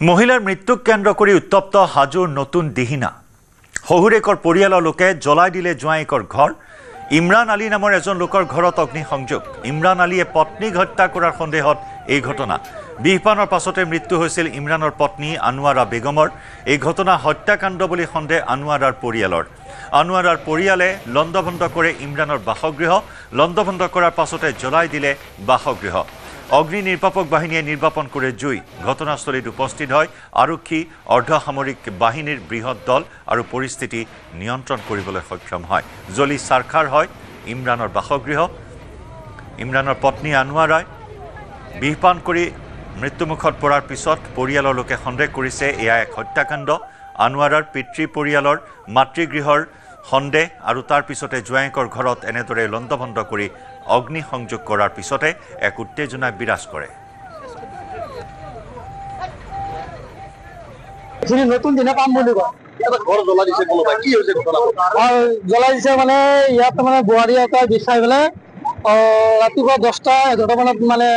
মহিলাৰ মৃত্যুক কেন্দ্ৰ কৰি উত্তপ্ত হাজোৰ নতুন দিহিনা শহুৰেকৰ পৰিয়ালৰ লোকে জ্বলাই দিলে জোৱাইকৰ ঘৰ ইমৰান আলী নামৰ এজন লোকৰ ঘৰত অগ্নিসংযোগ ইমৰান আলীয়ে পত্নীক হত্যা কৰাৰ সন্দেহত এই ঘটনা বিহপানৰ পাছতে মৃত্যু হৈছিল ইমৰানৰ পত্নী আনোৱাৰা বেগমৰ এই ঘটনা হত্যাকাণ্ড বুলি সন্দেহ আনোৱাৰাৰ পৰিয়ালৰ আনোৱাৰাৰ পৰিয়ালে লণ্ডভণ্ড কৰে ইমৰানৰ বাসগৃহ লণ্ডভণ্ড কৰাৰ পাছতে জ্বলাই দিলে বাসগৃহ অগ্নি নিৰ্বাপক বাহিনীয়ে নিৰ্বাপন কৰে জুই ঘটনাস্থলীত উপস্থিত হয় আৰক্ষী অৰ্ধসামৰিক বাহিনীৰ বৃহৎ দল আৰু পৰিস্থিতি নিয়ন্ত্ৰণ কৰিবলৈ সক্ষম হয় জ্বলি চাৰখাৰ হয় ইমৰানৰ বাসগৃহ ইমৰানৰ পত্নী আনোৱাৰাই বিহপান কৰি মৃত্যুমুখত পৰাৰ পিছত পৰিয়ালৰ লোকে সন্দেহ কৰিছে এয়া এক হত্যাকাণ্ড আনোৱাৰাৰ পিতৃ পৰিয়ালৰ মাতৃগৃহৰ সন্দেহ আৰু তাৰ পিছতে জোৱাইকৰ ঘৰত এনেদৰে লণ্ডভণ্ড কৰি অগ্নিসংযোগ কৰাৰ পিছতে এক উত্তেজনা বিৰাজ কৰে নতুন দিনে পাম বুলি কয় ঘৰ জ্বলাই দিছে কোনোবাই কি হৈছে ঘটনা জ্বলাই দিছে মানে ইয়াত মানে বোৱাৰী এটা বিষ খাই পেলাই ৰাতিপুৱা 10টা 11টা মানত মানে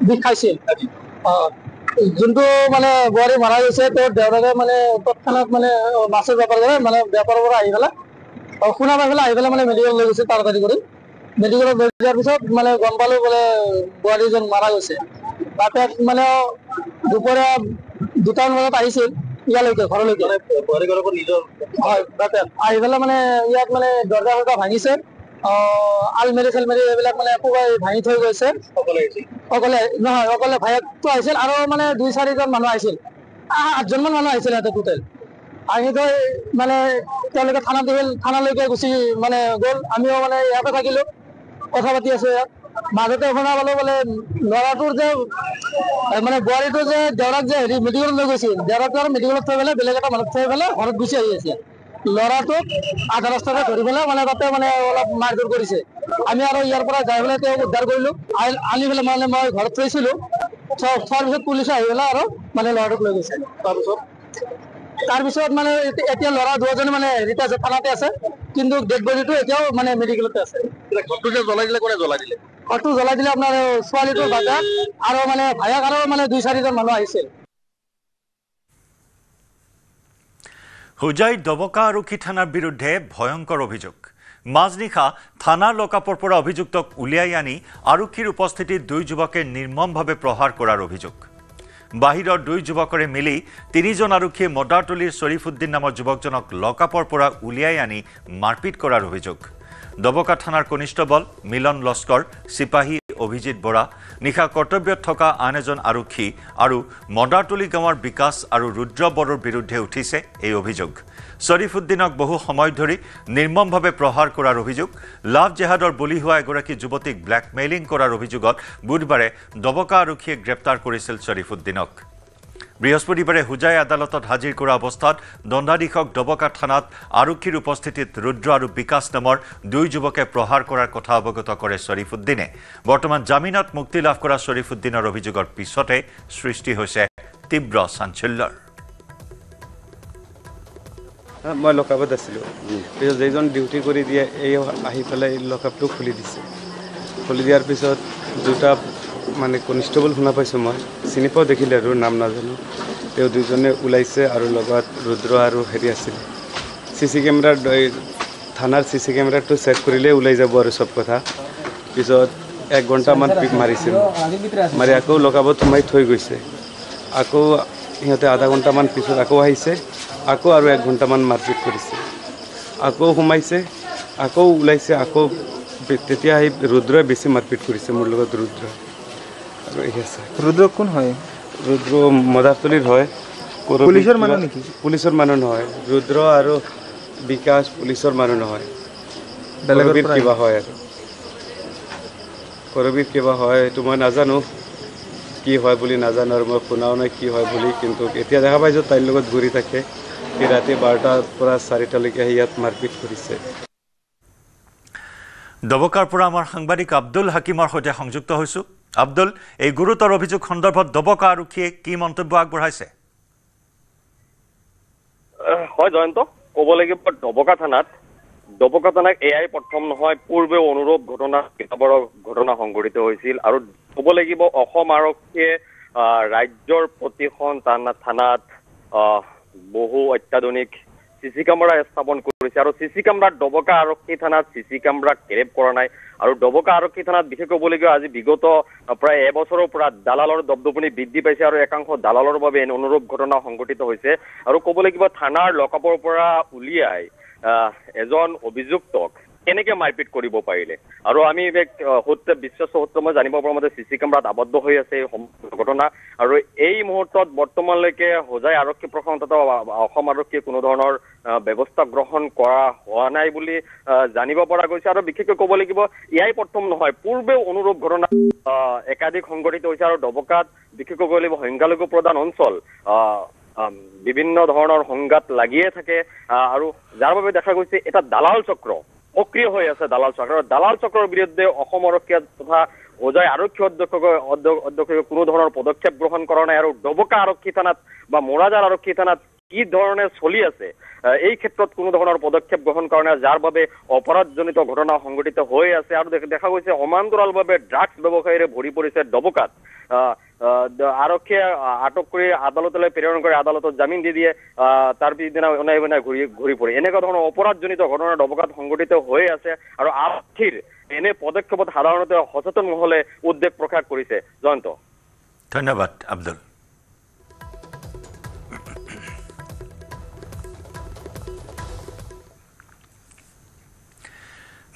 বিষ খাইছিল যোনটো মানে বোৱাৰী মাৰা গৈছে তেওঁৰ দেউতাকে মানে তৎক্ষণাৎ মানে মাছৰ বেপাৰ কৰে মানে বেপাৰৰ পৰা আহি পেলাই শুনা পাই পেলাই আহি পেলাই মানে মেডিকেল লৈ গৈছে তাড়াতাড়ি কৰি মেডিকেলত লৈ যোৱাৰ পিছত মানে গম পালো বোলে বোৱাৰীজন মাৰা গৈছে তাতে মানে দুপৰীয়া 2টামান বজাত আহিছিল ইয়ালৈকে ঘৰলৈকে হয় তাতে আহি পেলাই মানে ইয়াত মানে দৰ্জা চৰ্জা ভাঙিছে আলমেৰি চেলমেৰি এইবিলাক মানে পুৱাই ভাঙি থৈ গৈছে অকলে নহয় অকলে ভায়েকটো আহিছিল আৰু মানে 2-4জন মানুহ আহিছিল 8জনমান মানুহ আহিছিল ইয়াতে টোটেল আহি থৈ মানে তেওঁলোকে থানালৈকে গুচি মানে গ'ল আমিও মানে ইয়াতে থাকিলো কথা পাতি আছো ইয়াত মাজতে শুনা পালো বোলে ল'ৰাটোৰ যে মানে বোৱাৰীটো যে দেউৰাক যে হেৰি মেডিকেলত লৈ গৈছিল দেউৰাকটো আৰু মেডিকেলত থৈ পেলাই বেলেগ এটা মানুহ থৈ পেলাই ঘৰত গুচি আহি আছে ল'ৰাটোক আধা ৰাস্তাতে ধৰি পেলাই মানে তাতে মানে অলপ মাৰধৰ কৰিছে আমি আৰু ইয়াৰ পৰা যাই পেলাই তেওঁক উদ্ধাৰ কৰিলো আনি পেলাই মানে মই ঘৰত থৈছিলো থোৱাৰ পিছত পুলিচে আহি পেলাই আৰু মানে ল'ৰাটোক লৈ গৈছে তাৰপিছত মানে এতিয়া ল'ৰা 2জনে মানে হেৰিতে আছে থানাতে আছে কিন্তু ডেড বডিটো এতিয়াও মানে মেডিকেলতে আছে ঘৰটো যে জ্বলাই দিলে কোনে জ্বলাই দিলে ঘৰটো জ্বলাই দিলে আপোনাৰ ছোৱালীটোৰ বাজা আৰু মানে ভায়েক আৰু মানে 2-4জন মানুহ আহিছিল হুজাই দবকা আৰক্ষী থানাৰ বিৰুদ্ধে ভয়ংকৰ অভিযোগ মাজনিশা থানাৰ লকআপৰ পৰা অভিযুক্তক উলিয়াই আনি আৰক্ষীৰ উপস্থিতিত 2 যুৱকে নিৰ্মমভাৱে প্ৰহাৰ কৰাৰ অভিযোগ বাহিৰৰ 2 যুৱকৰে মিলি 3জন আৰক্ষীয়ে মদাৰতলীৰ শ্বৰীফুদ্দিন নামৰ যুৱকজনক লকআপৰ পৰা উলিয়াই আনি মাৰপিট কৰাৰ অভিযোগ দবকা থানাৰ কনিষ্টবল মিলন লস্কৰ সিপাহী অভিজিত বৰা নিশা কৰ্তব্যত থকা আন এজন আৰক্ষী আৰু মদাৰতলী গাঁৱৰ বিকাশ আৰু ৰুদ্ৰ বড়োৰ বিৰুদ্ধে উঠিছে এই অভিযোগ শ্বৰীফুদ্দিনক বহু সময় ধৰি নিৰ্মমভাৱে প্ৰহাৰ কৰাৰ অভিযোগ লাভ জেহাদৰ বলি হোৱা এগৰাকী যুৱতীক ব্লেকমেইলিং কৰাৰ অভিযোগত বুধবাৰে দবকা আৰক্ষীয়ে গ্ৰেপ্তাৰ কৰিছিল শ্বৰীফুদ্দিনক বৃহস্পতিবাৰে হুজাই আদালতত হাজিৰ কৰা অৱস্থাত দণ্ডাধীশক দবকা থানাত আৰক্ষীৰ উপস্থিতিত ৰুদ্ৰ আৰু বিকাশ নামৰ 2 যুৱকে প্ৰহাৰ কৰাৰ কথা অৱগত কৰে শ্বৰীফুদ্দিনে বৰ্তমান জামিনত মুক্তি লাভ কৰা শ্বৰীফুদ্দিনৰ অভিযোগৰ পিছতে সৃষ্টি হৈছে তীব্ৰ চাঞ্চল্যৰ মই লকআপত আছিলোঁ পিছত যেইজন ডিউটি কৰি দিয়ে এই আহি পেলাই লকআপটো খুলি দিছে খুলি দিয়াৰ পিছত 2টা মানে কনিষ্টবল শুনা পাইছোঁ মই চিনি পাওঁ দেখিলে আৰু নাম নাজানো তেওঁ 2জনে ওলাইছে আৰু লগত ৰুদ্ৰ আৰু হেৰি আছিল চিচি কেমেৰাৰ থানাৰ চিচি কেমেৰাটো চেক কৰিলে ওলাই যাব আৰু চব কথা পিছত 1 ঘণ্টামান পিক মাৰিছিল মাৰি আকৌ লকআপত সোমাই থৈ গৈছে আকৌ সিহঁতে আধা ঘণ্টামান পিছত আকৌ আহিছে আকৌ আৰু 1 ঘণ্টামান মাৰপিট কৰিছে আকৌ সোমাইছে আকৌ ওলাইছে আকৌ তেতিয়া আহি ৰুদ্ৰই বেছি মাৰপিট কৰিছে মোৰ লগত ৰুদ্ৰ ৰুদ্ৰ কোন হয় ৰুদ্ৰ মদাৰতলীৰ হয় পুলিচৰ মানুহ নেকি পুলিচৰ মানুহ নহয় ৰুদ্ৰ আৰু বিকাশ পুলিচৰ মানুহ নহয় বেলেগৰ কিবা হয় আৰু কৰবীৰ কিবা হয় এইটো মই নাজানো কি হয় বুলি নাজানো আৰু মই শুনাও নাই কি হয় বুলি কিন্তু এতিয়া দেখা পাইছোঁ তাইৰ লগত ঘূৰি থাকে ৰাতি 12টাৰ পৰা 4টালৈকে ইয়াত মাৰপিট কৰিছে দবকাৰ পৰা আমাৰ সাংবাদিক আব্দুল হাকিমৰ সৈতে সংযুক্ত হৈছোঁ আব্দুল এই গুৰুতৰ অভিযোগ সন্দৰ্ভত দবকা আৰক্ষীয়ে কি মন্তব্য আগবঢ়াইছে হয় জয়ন্ত ক'ব লাগিব দবকা থানাত এয়াই প্ৰথম নহয় পূৰ্বে অনুৰূপ ঘটনা সংঘটিত হৈছিল আৰু ক'ব লাগিব অসম আৰক্ষীয়ে ৰাজ্যৰ প্ৰতিখন থানাত বহু অত্যাধুনিক চিচি কেমেৰা স্থাপন কৰিছে আৰু চিচি কেমেৰাত ডবকা আৰক্ষী থানাত চিচি কেমেৰা কেৰেপ কৰা নাই আৰু ডবকা আৰক্ষী থানাত বিশেষ ক'বলগীয়া আজি বিগত প্ৰায় এবছৰৰ পৰা দালালৰ দপদপনি বৃদ্ধি পাইছে আৰু একাংশ দালালৰ বাবে এনে অনুৰূপ ঘটনা সংঘটিত হৈছে আৰু ক'ব লাগিব থানাৰ লকআপৰ পৰা উলিয়াই এজন অভিযুক্তক কেনেকে মাৰপিট কৰিব পাৰিলে আৰু আমি বিশ্বস্ত সূত্ৰ মই জানিব পৰা মতে চিচি কেমেৰাত আবদ্ধ হৈ আছে এই ঘটনা আৰু এই মুহূৰ্তত বৰ্তমানলৈকে হোজাই আৰক্ষী প্ৰশাসন তথা অসম আৰক্ষীয়ে কোনো ধৰণৰ ব্যৱস্থা গ্ৰহণ কৰা হোৱা নাই বুলি জানিব পৰা গৈছে আৰু বিশেষকৈ ক'ব লাগিব ইয়াই প্ৰথম নহয় পূৰ্বেও অনুৰূপ ঘটনা একাধিক সংঘটিত হৈছে আৰু ডবকাত বিশেষকৈ ক'ব লাগিব সংখ্যালঘু প্ৰধান অঞ্চল বিভিন্ন ধৰণৰ সংঘাত লাগিয়ে থাকে আৰু যাৰ বাবে দেখা গৈছে এটা দালাল চক্ৰ সক্ৰিয় হৈ আছে দালাল চক্ৰৰ বিৰুদ্ধে অসম আৰক্ষী তথা হোজাই আৰক্ষী অধ্যক্ষকে কোনো ধৰণৰ পদক্ষেপ গ্ৰহণ কৰা নাই আৰু ডবকা আৰক্ষী থানাত বা মোৰাজাৰ আৰক্ষী থানাত কি ধৰণে চলি আছে এই ক্ষেত্ৰত কোনো ধৰণৰ পদক্ষেপ গ্ৰহণ কৰা নাই যাৰ বাবে অপৰাধজনিত ঘটনা সংঘটিত হৈ আছে আৰু দেখা গৈছে সমান্তৰালভাৱে ড্ৰাগছ ব্যৱসায়ীৰে ভৰি পৰিছে ডবকাত আৰক্ষীয়ে আটক কৰি আদালতলৈ প্ৰেৰণ কৰি আদালতত জামিন দি দিয়ে তাৰ পিছদিনা অনাই বনাই ঘূৰি পৰে এনেকুৱা ধৰণৰ অপৰাধজনিত ঘটনা ডবকাত সংঘটিত হৈ আছে আৰু আৰক্ষীৰ এনে পদক্ষেপত সাধাৰণতে সচেতন মহলে উদ্বেগ প্ৰকাশ কৰিছে জয়ন্ত ধন্যবাদ আব্দুল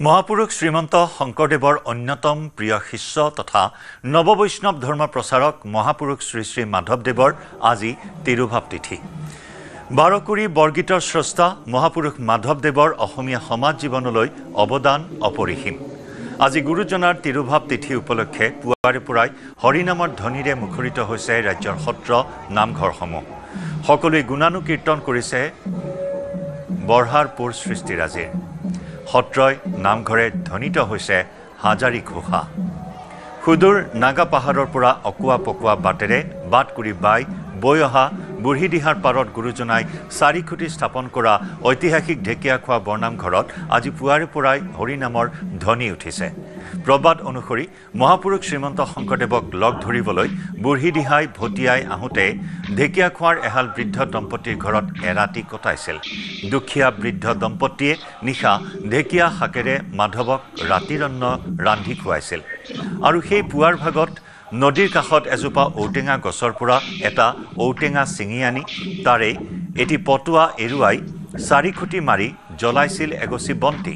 মহাপুৰুষ শ্ৰীমন্ত শংকৰদেৱৰ অন্যতম প্ৰিয় শিষ্য তথা নৱবৈষ্ণৱ ধৰ্ম প্ৰচাৰক মহাপুৰুষ শ্ৰী শ্ৰী মাধৱদেৱৰ আজি তিৰুভাৱ তিথি বাৰকুৰি বৰগীতৰ স্ৰষ্টা মহাপুৰুষ মাধৱদেৱৰ অসমীয়া সমাজ জীৱনলৈ অৱদান অপৰিসীম আজি গুৰুজনাৰ তিৰুভাৱ তিথি উপলক্ষে পুৱাৰে পৰাই হৰিনামৰ ধ্বনিৰে মুখৰিত হৈছে ৰাজ্যৰ সত্ৰ নামঘৰসমূহ সকলোৱে গুণানুকীৰ্তন কৰিছে বৰহাৰপুৰ সৃষ্টিৰাজিৰ সত্ৰই নামঘৰে ধ্বনিত হৈছে হাজাৰী ঘোষা সুদূৰ নাগা পাহাৰৰ পৰা অকুৱা পকুৱা বাটেৰে বাটকুৰি বাই বৈ অহা বুঢ়ীদিহাৰ পাৰত গুৰুজনাই 4 খুঁটি স্থাপন কৰা ঐতিহাসিক ঢেকীয়াখোৱা বৰনামঘৰত আজি পুৱাৰে পৰাই হৰিনামৰ ধ্বনি উঠিছে প্ৰবাদ অনুসৰি মহাপুৰুষ শ্ৰীমন্ত শংকৰদেৱক লগ ধৰিবলৈ বুঢ়ীদিহাই ভটিয়াই আহোঁতে ঢেকীয়াখোৱাৰ এহাল বৃদ্ধ দম্পতীৰ ঘৰত এৰাতি কটাইছিল দুখীয়া বৃদ্ধ দম্পতীয়ে নিশা ঢেকীয়া শাকেৰে মাধৱক ৰাতিৰ অন্ন ৰান্ধি খুৱাইছিল আৰু সেই পুৱাৰ ভাগত নদীৰ কাষত এজোপা ঔটেঙা গছৰ পৰা এটা ঔটেঙা ছিঙি আনি তাৰে এটি পটুৱা এৰুৱাই 4 খুঁটি মাৰি জ্বলাইছিল এগছি বন্তি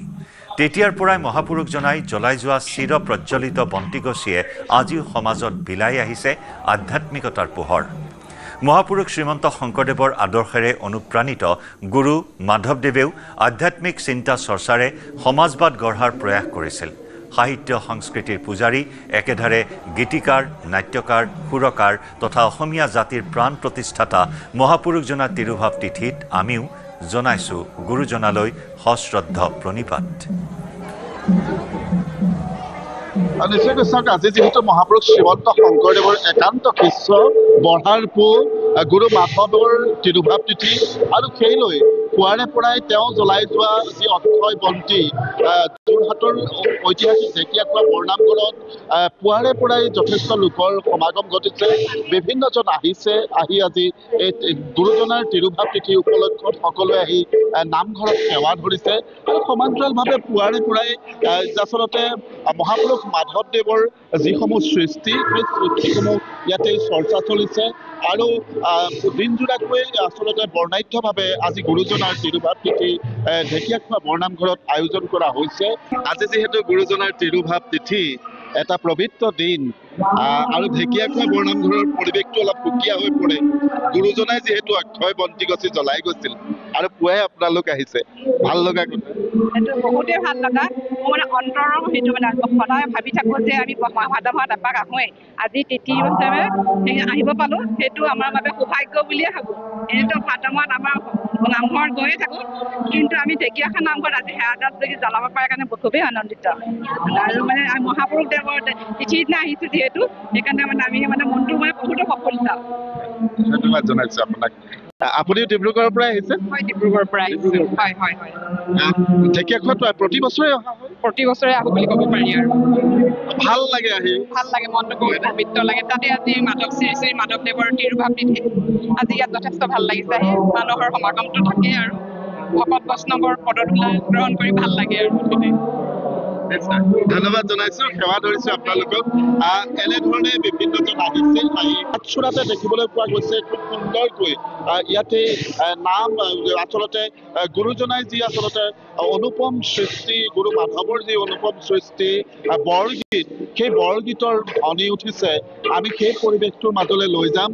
তেতিয়াৰ পৰাই মহাপুৰুষজনাই জ্বলাই যোৱা চিৰ প্ৰজ্বলিত বন্তিগছিয়ে আজিও সমাজত বিলাই আহিছে আধ্যাত্মিকতাৰ পোহৰ মহাপুৰুষ শ্ৰীমন্ত শংকৰদেৱৰ আদৰ্শেৰে অনুপ্ৰাণিত গুৰু মাধৱদেৱেও আধ্যাত্মিক চিন্তা চৰ্চাৰে সমাজবাদ গঢ়াৰ প্ৰয়াস কৰিছিল সাহিত্য সংস্কৃতিৰ পূজাৰী একেধাৰে গীতিকাৰ নাট্যকাৰ সুৰকাৰ তথা অসমীয়া জাতিৰ প্ৰাণ প্ৰতিষ্ঠাতা মহাপুৰুষজনা তিৰুভাৱ তিথিত আমিও জনাইছো গুৰুজনালৈ সশ্ৰদ্ধ প্ৰণিপাত নিশ্চয়কৈ চাওক আজি যিহেতু মহাপুৰুষ শ্ৰীমন্ত শংকৰদেৱৰ একান্ত শিষ্য বৰহাৰপুৰ গুৰু মাধৱৰ তিৰুভাৱ তিথি আৰু সেইলৈ পুৱাৰে পৰাই তেওঁ জ্বলাই যোৱা যি অক্ষয় বন্তি যোৰহাটৰ ঐতিহাসিক ঢেকীয়াখোৱা বৰনামঘৰত পুৱাৰে পৰাই যথেষ্ট লোকৰ সমাগম ঘটিছে বিভিন্নজন আহিছে আহি আজি এই গুৰুজনাৰ তিৰুভাৱ তিথি উপলক্ষত সকলোৱে আহি নামঘৰত সেৱা ধৰিছে আৰু সমান্তৰালভাৱে পুৱাৰে পৰাই আচলতে মহাপুৰুষ মাধৱদেৱৰ যিসমূহ সৃষ্টি সেই সৃষ্টিসমূহ ইয়াতে চৰ্চা চলিছে আৰু দিনজোৰাকৈ আচলতে বৰ্ণাঢ্যভাৱে আজি গুৰুজনাৰ তিৰুভাৱ তিথি ঢেকীয়াখোৱা বৰনামঘৰত আয়োজন কৰা হৈছে আজি যিহেতু গুৰুজনাৰ তিৰুভাৱ তিথি এটা পবিত্ৰ দিন আৰু ঢেকীয়াখোৱা বৰনামঘৰৰ পৰিৱেশটো অলপ সুকীয়া হৈ পৰে গুৰুজনাই যিহেতু অক্ষয় বন্তি গছি জ্বলাই গৈছিল আৰু পুৱাই আপোনালোক আহিছে ভাল লগা কথা এইটো বহুতেই ভাল লগা মোৰ মানে অন্তৰৰ সেইটো মানে সদায় ভাবি থাকোঁ যে আমি মাধৱত এপাক আহোঁৱেই আজি তিথি হিচাপে আহিব পালোঁ সেইটো আমাৰ বাবে সৌভাগ্য বুলিয়ে ভাবোঁ এনেতো ভাদমাহত আমাৰ নামঘৰত গৈয়ে থাকোঁ কিন্তু আমি ঢেকীয়াখোৱা নামঘৰত আজি সেৱাদাত যদি জ্বলাব পাৰে কাৰণে খুবেই আনন্দিত আৰু মানে মহাপুৰুষদেৱৰ তিথিৰ দিনা আহিছোঁ যিহেতু সেইকাৰণে মানে আমি মানে মনটো মানে বহুতো প্ৰফুল্লিত ধন্যবাদ জনাইছোঁ আপোনাক আপুনিও ডিব্ৰুগড়ৰ পৰা আহিছে হয় ডিব্ৰুগড়ৰ পৰা আহিছোঁ হয় হয় হয় ঢেকীয়াখোৱাত প্ৰতি বছৰে অহা হয় প্ৰতি বছৰে আহোঁ বুলি ক'ব পাৰি আৰু ভাল লাগে আহি ভাল লাগে, মনটো বহুত পবিত্ৰ লাগে। তাতে আজি শ্ৰী মাধৱদেৱৰ তিৰুভাৱ তিথি, আজি ইয়াত যথেষ্ট ভাল লাগিছে আহি। মানুহৰ সমাগমটো থাকেই আৰু ভকত বৈষ্ণৱৰ পদধূলা গ্ৰহণ কৰি ভাল লাগে আৰু মুঠতে। ধন্যবাদ জনাইছো, সেৱা ধৰিছো আপোনালোকক। এনেধৰণে বিভিন্নজন আহিছিল, আহি চূড়াতে দেখিবলৈ পোৱা গৈছে খুব সুন্দৰকৈ ইয়াতে নাম আচলতে গুৰুজনাই যি আচলতে অনুপম সৃষ্টি, গুৰু মাধৱৰ যি অনুপম সৃষ্টি বৰগীত, সেই বৰগীতৰ ধ্বনি উঠিছে। আমি সেই পৰিৱেশটোৰ মাজলৈ লৈ যাম।